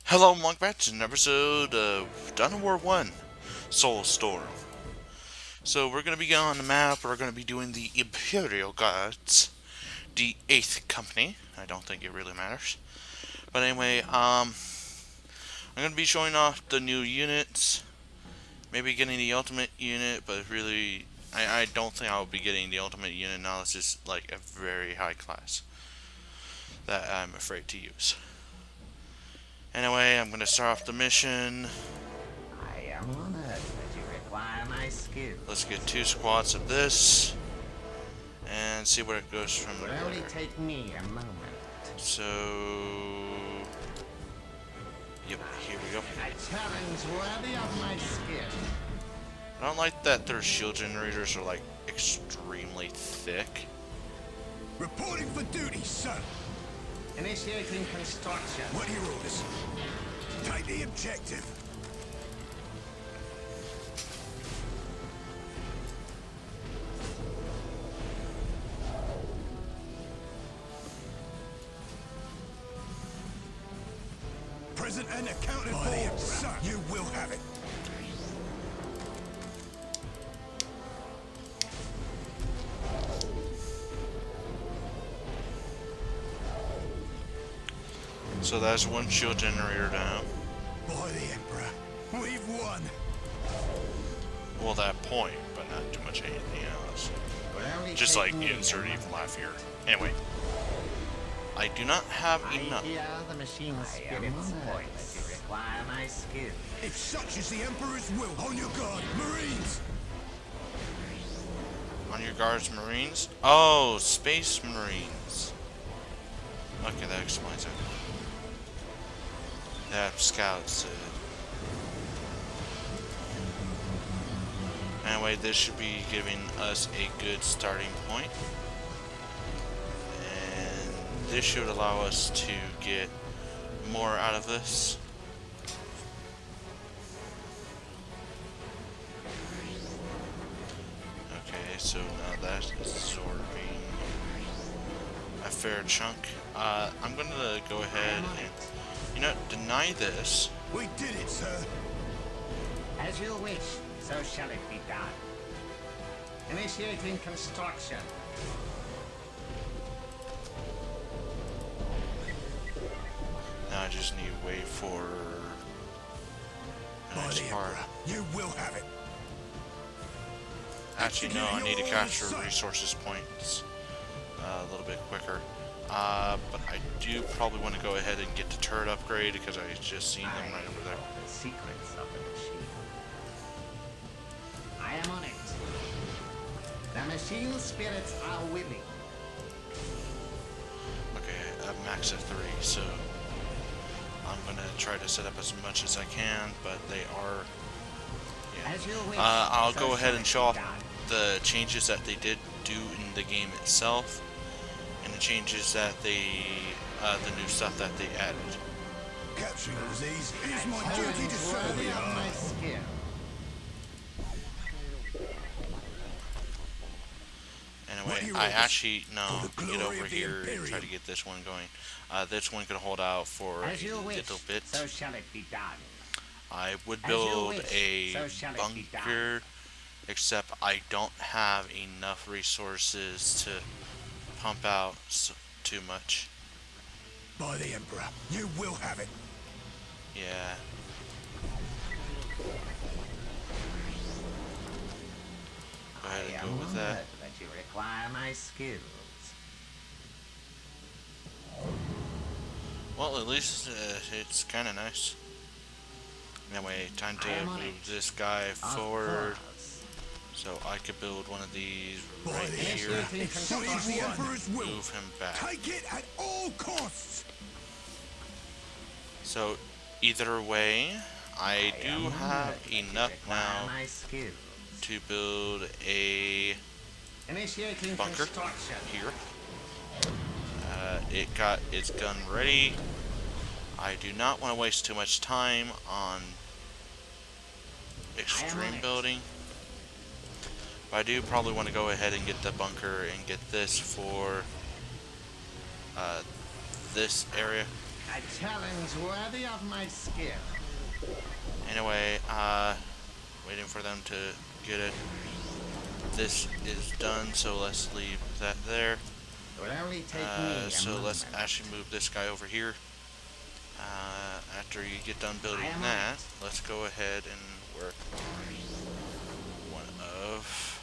Hello and welcome back to an episode of Dawn of War 1, Soul Storm. So we're going to be on the map, we're going to be doing the Imperial Guards, the 8th Company. I don't think it really matters. But anyway, I'm going to be showing off the new units, maybe getting the ultimate unit, but really, I don't think I'll be getting the ultimate unit now. It's just like a very high class that I'm afraid to use. Anyway, I'm going to start off the mission. I am honored that you require my skill. Let's get 2 squads of this and see where it goes from It will only there. take me a moment. So, yep, here we go. A challenge worthy of my skill. I don't like that their shield generators are like extremely thick. Reporting for duty, sir. Initiating construction. What are your orders? Take the objective. Present and accounted for, sir. You will have it. So that's 1 shield generator down. By the Emperor, we've won. Well, that point, but not too much anything else. It will only Just take like me insert a evil moment. laugh here. Anyway, I do not have I enough. hear the machine spirit's voice. That you require my skill. If such is the Emperor's will, on your guard, Marines. On your guards, Marines? Oh, Space Marines. Okay, that explains it. That scouts. Anyway, this should be giving us a good starting point. And this should allow us to get more out of this. Okay, so now that's absorbing a fair chunk. I'm going to go ahead and, you know, deny this. We did it, sir. As you wish, so shall it be done. Initiating construction. Now I just need to wait for the By next the part. Emperor, you will have it. Actually, no, I need to capture resources points a little bit quicker. But I do probably want to go ahead and get the turret upgrade because I just seen them right over there. The secrets of the machine. I am on it. The machine spirits are willing. Okay, I'm max at 3, so I'm gonna try to set up as much as I can, but they are. Yeah. As you wish, I'll so go ahead shall and it show be off done. the changes that they did do in the game itself, and the changes that they, the new stuff that they added. Capturing disease is my Challenge duty to serve. worthy of my skill. Anyway, your I orders? actually, no, For the get glory over of the here and try Imperium. to get this one going. This one could hold out for As you a wish, little bit. so shall it be done. I would as you build wish, a so shall it be done. bunker, except I don't have enough resources to pump out too much. By the Emperor, you will have it. Yeah. Go ahead I and am go with honored that. that you require my skills. Well, at least it's kind of nice. Anyway, time to I am on move it. this guy Of forward course. so I could build one of these By right the here. Initiating If such is the construction. Emperor's will, Move him back. take it at all costs. So either way, I I do am have honored that you enough require now my skills. to build a Initiating bunker construction. here. It got its gun ready. I do not want to waste too much time on extreme it. building. But I do probably want to go ahead and get the bunker and get this for this area. A challenge worthy of my skill. Anyway, waiting for them to get it. This is done, so let's leave that there. It will only take me a So let's moment. actually move this guy over here. After you get done building I am that, on let's go ahead and work one of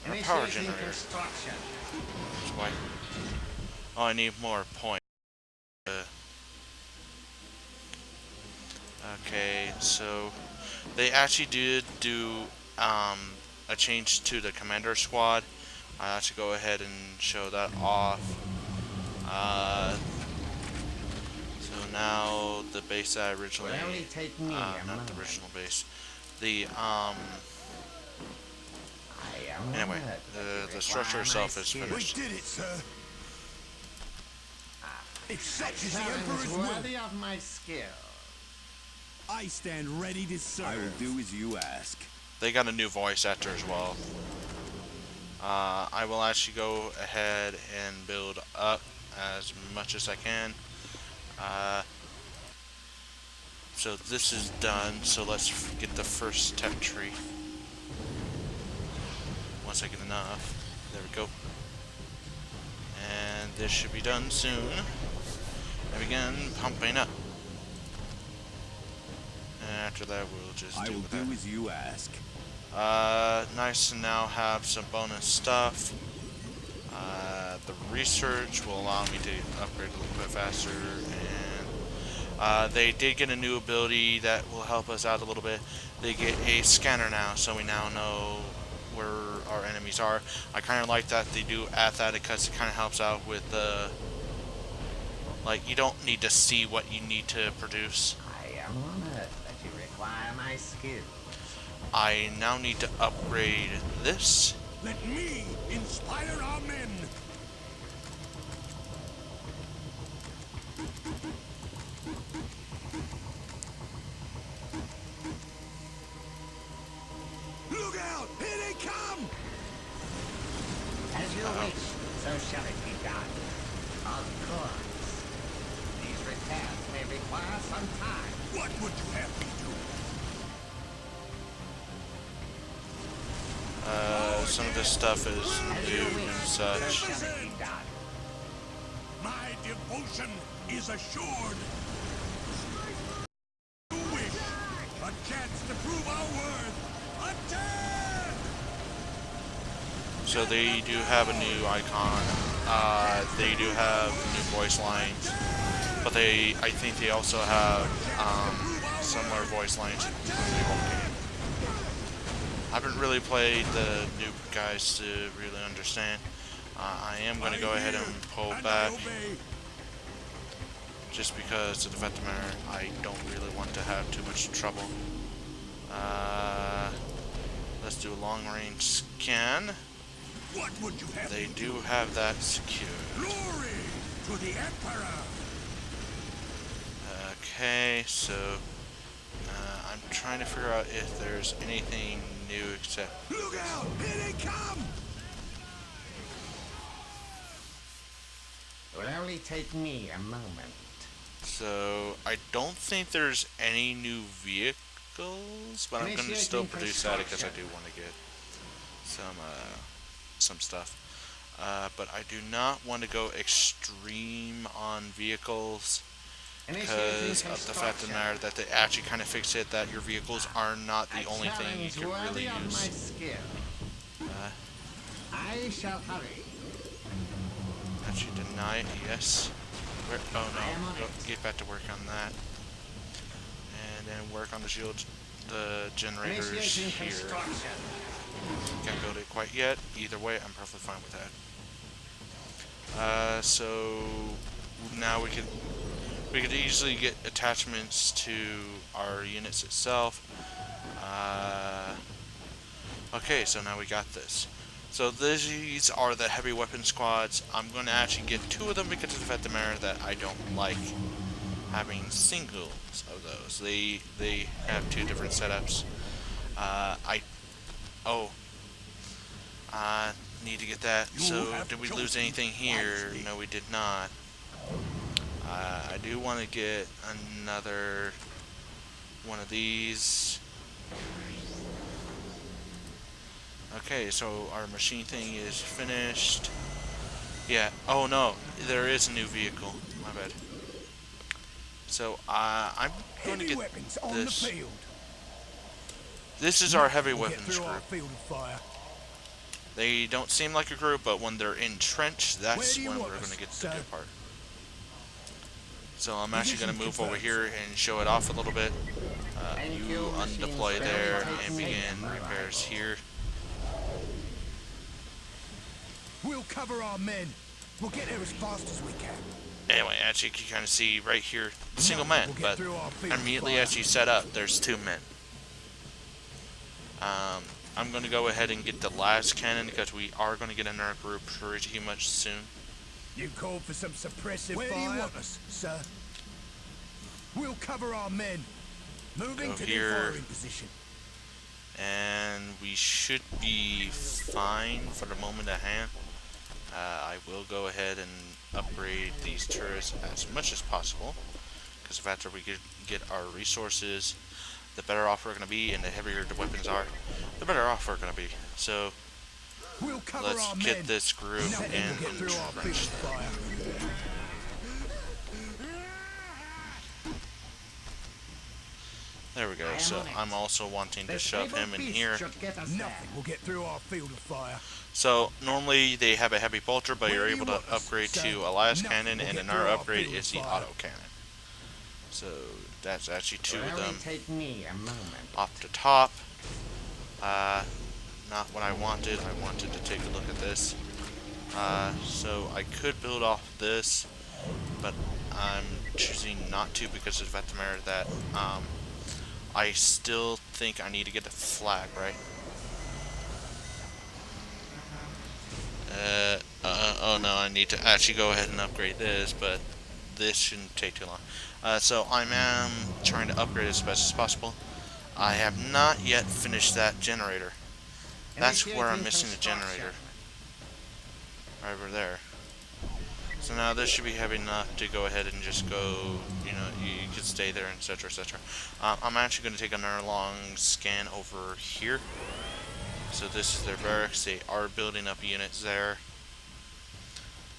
our power Initiating generator. construction. That's why. Oh, I need more points. Okay, so they actually did do a change to the commander squad. I have to go ahead and show that off. So now the base that I It originally, will only take me a not moment. the original base, the I am anyway, honored that you the structure require itself my is skill. We finished. did it, sir. If such is the Challenge Emperor's will, worthy of my skill. I stand ready to serve. I will do as you ask. They got a new voice actor as well. I will actually go ahead and build up as much as I can. So this is done, so let's get the first tech tree. Once I get enough. There we go. And this should be done soon. And begin pumping up. And after that we'll just I do will that. do as you ask. Nice to now have some bonus stuff. The research will allow me to upgrade a little bit faster, and they did get a new ability that will help us out a little bit. They get a scanner now, so we now know where our enemies are. I kind of like that they do add that because it kind of helps out with the, like, you don't need to see what you need to produce. I am honored that you require my skill. I now need to upgrade this. Let me inspire our men. Look out! Here they come! As you wish, so shall it be done. Of course. These repairs may require some time. What would you have me do? Some of this stuff is As you new wish, and so such. shall it be done. My devotion is assured. You wish a chance to prove our worth. Attack! So they do have a new icon. They do have new voice lines, but I think they also have similar voice lines in the old game. I haven't really played the new guys to really understand. I am going to go ahead and pull back, just because of the fact of the matter, I don't really want to have too much trouble. Let's do a long range scan. What would you have They me do have that secured. Glory to the Emperor! Okay, so I'm trying to figure out if there's anything new except. Look out! Here they come! It will only take me a moment. So I don't think there's any new vehicles, but I'm going to still Initiating produce that because I construction. do want to get some stuff. But I do not want to go extreme on vehicles because of the fact of the matter that they actually kind of fix it that your vehicles are not the only thing you can really of my use. skill. Uh, I shall hurry. Actually deny it, yes. Where, oh I am on no, go, it. get back to work on that. And then work on the shield, the generators Initiating here. construction. Can't build it quite yet. Either way, I'm perfectly fine with that. So now we could easily get attachments to our units itself. Okay, so now we got this. So these are the heavy weapon squads. I'm going to actually get two of them because of the fact of the matter that I don't like having singles of those. They have two different setups. Need to get that. So did we lose anything here? No, we did not. I do want to get another one of these. Okay, so our machine thing is finished. Yeah. Oh no, there is a new vehicle. My bad. So I'm going to Heavy get weapons on the this. field. This is our heavy We'll get weapons through our group. field of fire. They don't seem like a group, but when they're entrenched, Where that's do you when want we're us, going to get the sir? good part. So I'm actually going to Position move over confirmed, here and show it off a little bit. Thank You you, machine undeploy spread. there Take and me begin and my repairs rifle. here. We'll cover our men. We'll get there as fast as we can. Anyway, as you can kind of see right here, single No, man, we'll get but through our field of immediately fire. as you set up, there's 2 men. I'm going to go ahead and get the last cannon because we are going to get another group pretty much soon. You called for some suppressive fire? Where do you want us, sir? We'll cover our men. Moving Go to here. the firing position. And we should be fine for the moment at hand. I will go ahead and upgrade these turrets as much as possible, because the faster we get our resources, the better off we're going to be, and the heavier the weapons are, the better off we're going to be. So We'll cover let's our get men. this group Nothing in will get through our field of entrenched. fire. There we go. I am So on it. I'm also wanting to This shove able him in beast here. should get us there. Nothing will get through our field of fire. So normally they have a heavy bolter, but Where you're do you able to want us, upgrade sir? to a las Nothing cannon, will and get another through our upgrade field is of the fire. auto cannon. So that's actually 2 Will of only them. take me a moment. Off the top. Not what I wanted. I wanted to take a look at this. So I could build off this, but I'm choosing not to because of the matter that I still think I need to get a flag, right? Oh no, I need to actually go ahead and upgrade this, but this shouldn't take too long. So I am trying to upgrade as best as possible. I have not yet finished that generator. That's where I'm Initiating missing the construction. generator. Right over there. So now this should be heavy enough to go ahead and just go, you know, you could stay there, etc, etc. I'm actually going to take another long scan over here. So this is their barracks. They are building up units there.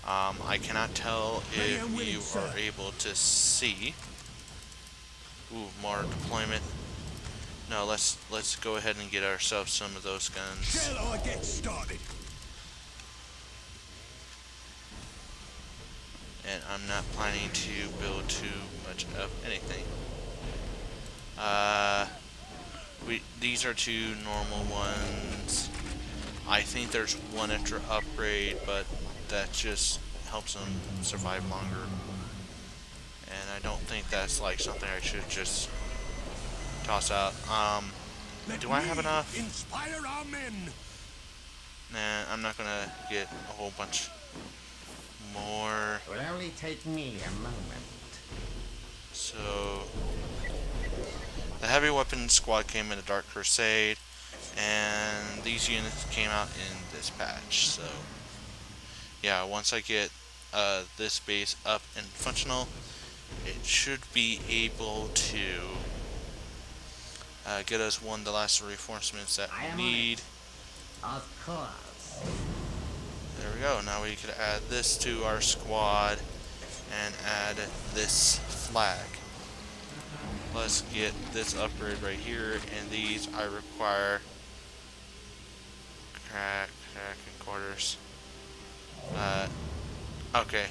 I cannot tell Ready and if willing, you sir. are able to see. Ooh, more deployment. No, let's go ahead and get ourselves some of those guns. Shall I get started? And I'm not planning to build too much of anything. These are 2 normal ones. I think there's 1 extra upgrade, but that just helps them survive longer. And I don't think that's like something I should just toss out. Let Do I have me enough? Inspire our men. Nah, I'm not gonna get a whole bunch more. Will only take me a moment. So the heavy weapons squad came in the Dark Crusade, and these units came out in this patch. So yeah, once I get this base up and functional, it should be able to get us one of the last reinforcements that I am we on it. need. Of course. There we go. Now we could add this to our squad and add this flag. Let's get this upgrade right here, and these I require crack and quarters. Okay.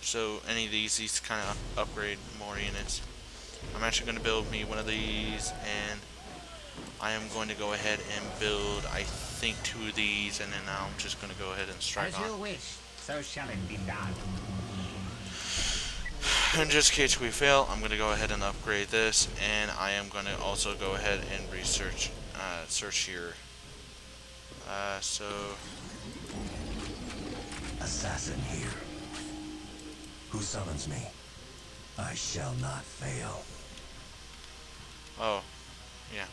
So any of these kind of upgrade more units. I'm actually going to build me one of these, and I am going to go ahead and build, I think, 2 of these, and then I'm just going to go ahead and strike As you on. wish, so shall it be done. In just case we fail, I'm going to go ahead and upgrade this, and I am going to also go ahead and research, search here. So Assassin here. Who summons me? I shall not fail. oh, yeah.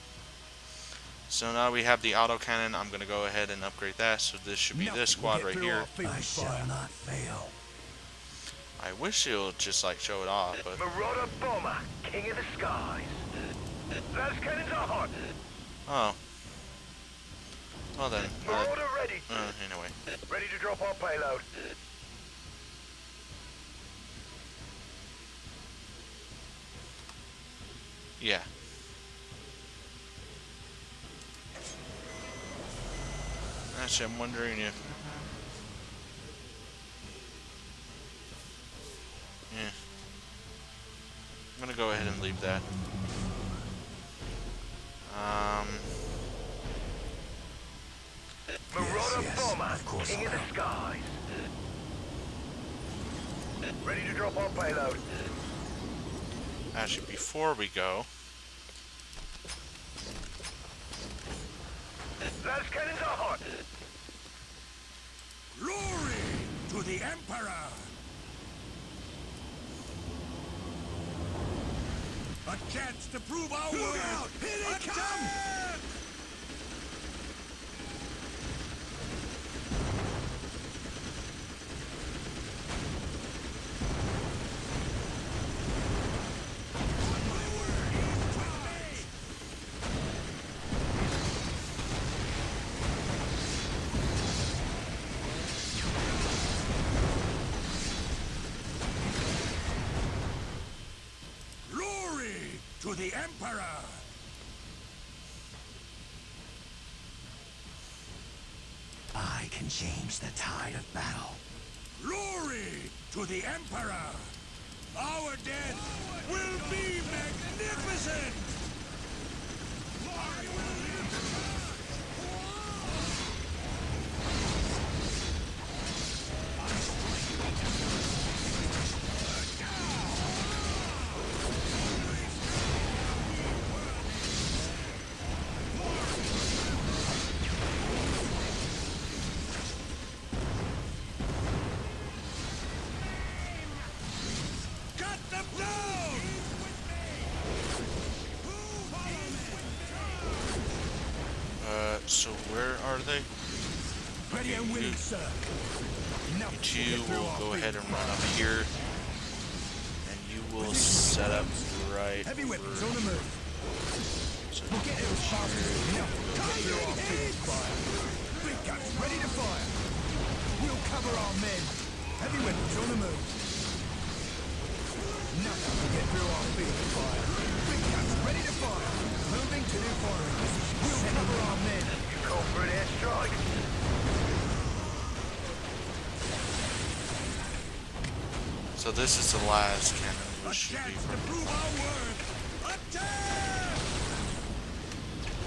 So now we have the autocannon. I'm going to go ahead and upgrade that. So this should be Nothing this will squad get right through here. our field I shall fire. not fail. I wish it would just like show it off, but Marauder bomber, king of the skies. Those cannons are hot. oh. Well then. Marauder ready. Anyway. Ready to drop our payload. Yeah. Actually, I'm wondering if. Yeah. I'm gonna go ahead and leave that. Marauder yes, bomber, of course king I of the will. skies. Ready to drop our payload. Actually, before we go, Those cannons are hot. Glory to the Emperor! A chance to prove our worth! Here they come! Glory to the Emperor! I can change the tide of battle. Glory to the Emperor! Our dead will be magnificent! I will lead the charge! Cut them down! so where are they? Ready and willing, sir. Nothing will You get through will our go ahead field and run fire. up here, and you will set up right Heavy weapons over- on the move. so We'll get there as fast as we can. Nothing will get through our field fire. Big guns ready to fire. We'll cover our men. Heavy weapons on the move. Nothing will get through our field fire. Big guns ready to fire. Moving to new firing position. We'll cover our men. You call for an airstrike? So this is the last cannon, A which should be chance to from. prove our worth. Attack!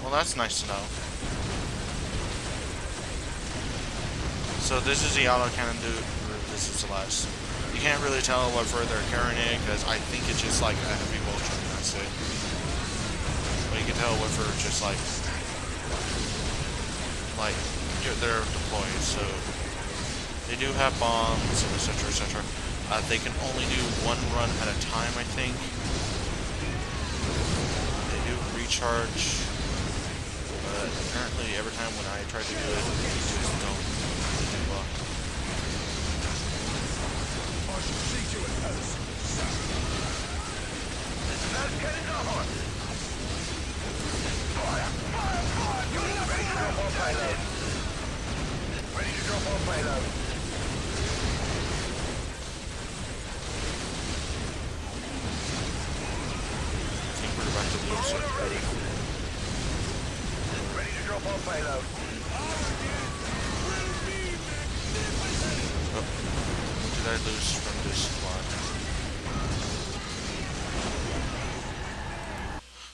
Well, that's nice to know. So this is the autocannon, dude. Or this is the last. You can't really tell what further they're carrying it because I think it's just like a heavy vulture. That's it. But you can tell what for just like they're deployed. So they do have bombs, etc., etc. They can only do one run at a time, I think. They do recharge, but apparently every time when I try to do it, they just don't do well. I shall see to it, Alice. Those cannons are hot. Fire! Fire! Fire! Ready to drop our payload. Ready to drop our payload. I think we're about to lose it. Marauder ready. Ready to drop our payload. Oh, did I lose from this squad?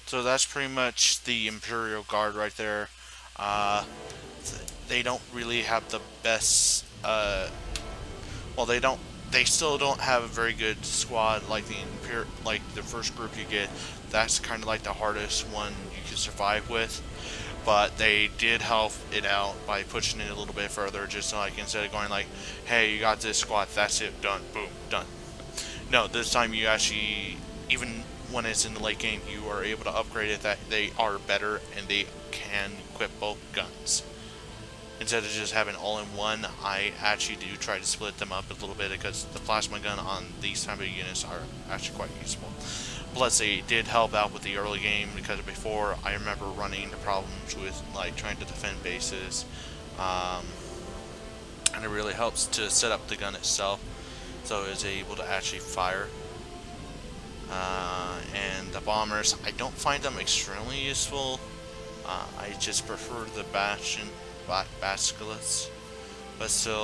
So that's pretty much the Imperial Guard right there. They don't really have the best. Well, they don't. They still don't have a very good squad like like the first group you get. That's kind of like the hardest one you can survive with. But they did help it out by pushing it a little bit further, just like instead of going like, "Hey, you got this squad, that's it, done, boom, done." No, this time you actually, even when it's in the late game, you are able to upgrade it. That they are better and they can equip both guns. Instead of just having all in one, I actually do try to split them up a little bit because the plasma gun on these type of units are actually quite useful. Plus, they did help out with the early game because before I remember running into problems with like trying to defend bases, and it really helps to set up the gun itself so it's able to actually fire. And the bombers, I don't find them extremely useful. I just prefer the basilisk, but still.